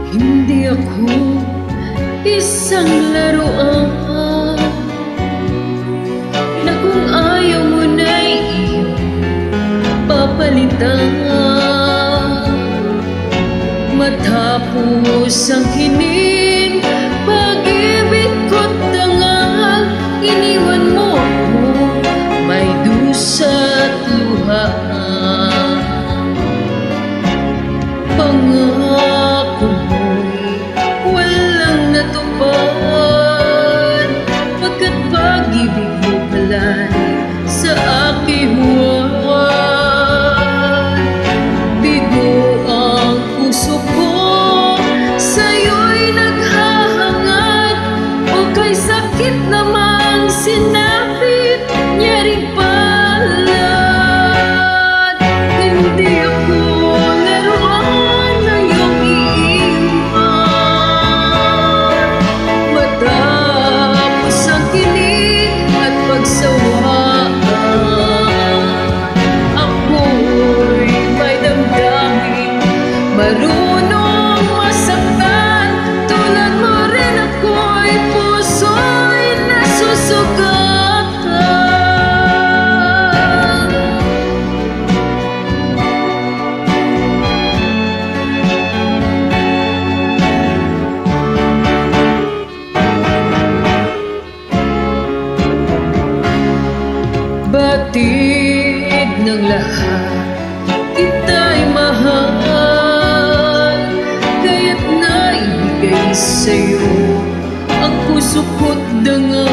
Hindi ako isang laruan na kung ayaw mo na'y iyong papalitan. Matapos ang hinin, pag-ibig ko't dangal, iniwan mo ako may dusa't luha. Pangako mo'y walang natupad, pagkat pag-ibig mo pala'y sa aking huwad. Bigo ang puso ko, sa'yo'y naghahangad, o kay sakit namang sinapit niya rin palad. Hindi ako laruan na iyong iiwan. Matapos ang kilig at pagsawaan, ako'y may damdamin, marunong masaktan. Tulad mo rin ako'y puso'y nasusugatan. Batid ng lahat, kita'y mahal, kaya't naibigay sa'yo ang puso ko't dangal.